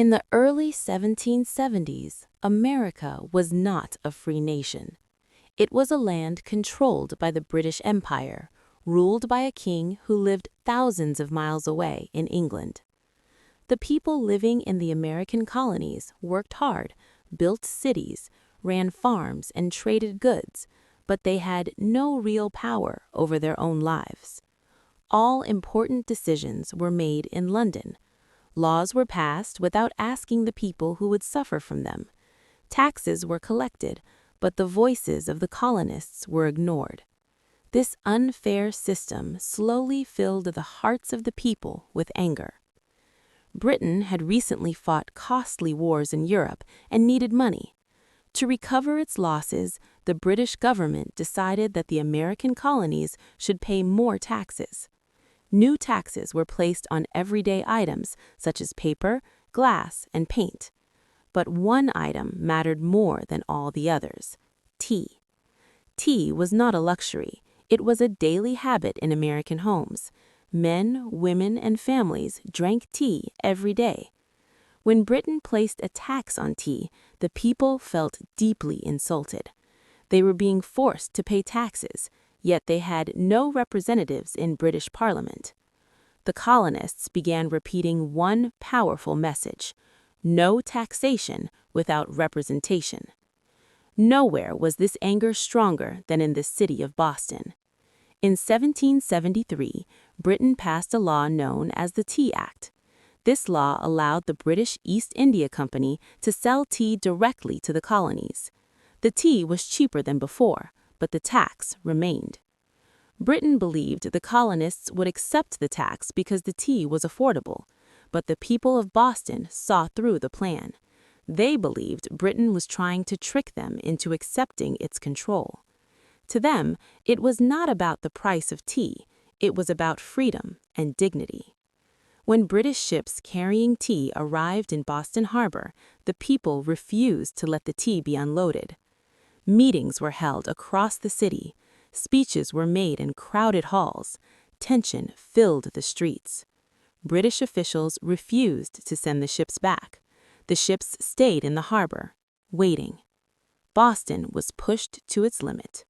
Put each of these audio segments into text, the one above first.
In the early 1770s, America was not a free nation. It was a land controlled by the British Empire, ruled by a king who lived thousands of miles away in England. The people living in the American colonies worked hard, built cities, ran farms, and traded goods, but they had no real power over their own lives. All important decisions were made in London. Laws were passed without asking the people who would suffer from them. Taxes were collected, but the voices of the colonists were ignored. This unfair system slowly filled the hearts of the people with anger. Britain had recently fought costly wars in Europe and needed money. To recover its losses, the British government decided that the American colonies should pay more taxes. New taxes were placed on everyday items such as paper, glass, and paint. But one item mattered more than all the others: tea. Tea was not a luxury, it was a daily habit in American homes. Men, women, and families drank tea every day. When Britain placed a tax on tea, the people felt deeply insulted. They were being forced to pay taxes, yet they had no representatives in British Parliament. The colonists began repeating one powerful message: no taxation without representation. Nowhere was this anger stronger than in the city of Boston. In 1773, Britain passed a law known as the Tea Act. This law allowed the British East India Company to sell tea directly to the colonies. The tea was cheaper than before, but the tax remained. Britain believed the colonists would accept the tax because the tea was affordable, but the people of Boston saw through the plan. They believed Britain was trying to trick them into accepting its control. To them, it was not about the price of tea, it was about freedom and dignity. When British ships carrying tea arrived in Boston Harbor, the people refused to let the tea be unloaded. Meetings were held across the city. Speeches were made in crowded halls. Tension filled the streets. British officials refused to send the ships back. The ships stayed in the harbor, waiting. Boston was pushed to its limit.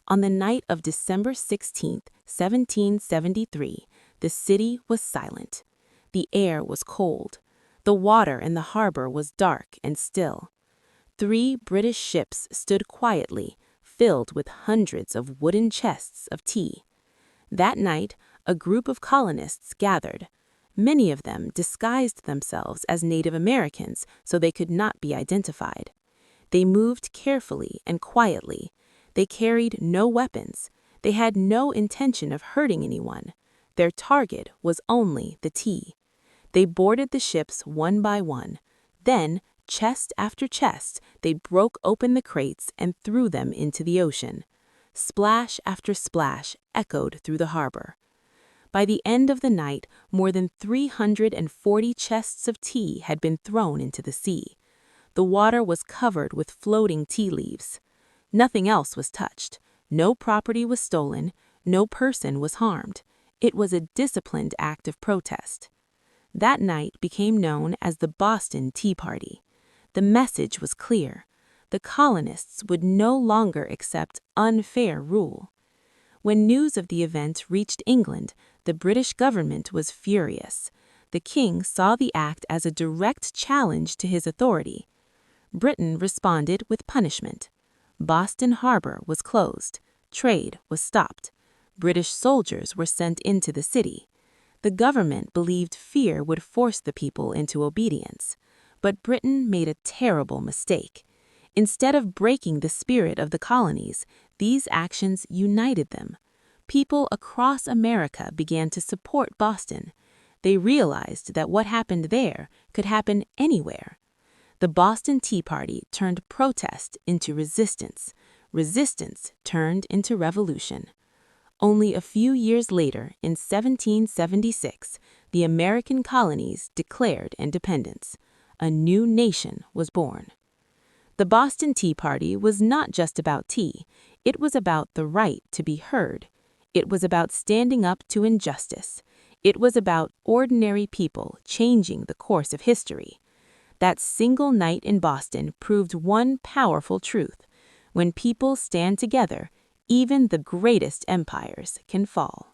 On the night of December 16, 1773, the city was silent. The air was cold. The water in the harbor was dark and still. 3 British ships stood quietly, filled with hundreds of wooden chests of tea. That night, a group of colonists gathered. Many of them disguised themselves as Native Americans so they could not be identified. They moved carefully and quietly. They carried no weapons. They had no intention of hurting anyone. Their target was only the tea. They boarded the ships one by one. Then, chest after chest, they broke open the crates and threw them into the ocean. Splash after splash echoed through the harbor. By the end of the night, more than 340 chests of tea had been thrown into the sea. The water was covered with floating tea leaves. Nothing else was touched. No property was stolen. No person was harmed. It was a disciplined act of protest. That night became known as the Boston Tea Party. The message was clear. The colonists would no longer accept unfair rule. When news of the event reached England, the British government was furious. The king saw the act as a direct challenge to his authority. Britain responded with punishment. Boston Harbor was closed. Trade was stopped. British soldiers were sent into the city. The government believed fear would force the people into obedience. But Britain made a terrible mistake. Instead of breaking the spirit of the colonies, these actions united them. People across America began to support Boston. They realized that what happened there could happen anywhere. The Boston Tea Party turned protest into resistance. Resistance turned into revolution. Only a few years later, in 1776, the American colonies declared independence. A new nation was born. The Boston Tea Party was not just about tea. It was about the right to be heard. It was about standing up to injustice. It was about ordinary people changing the course of history. That single night in Boston proved one powerful truth: when people stand together, even the greatest empires can fall.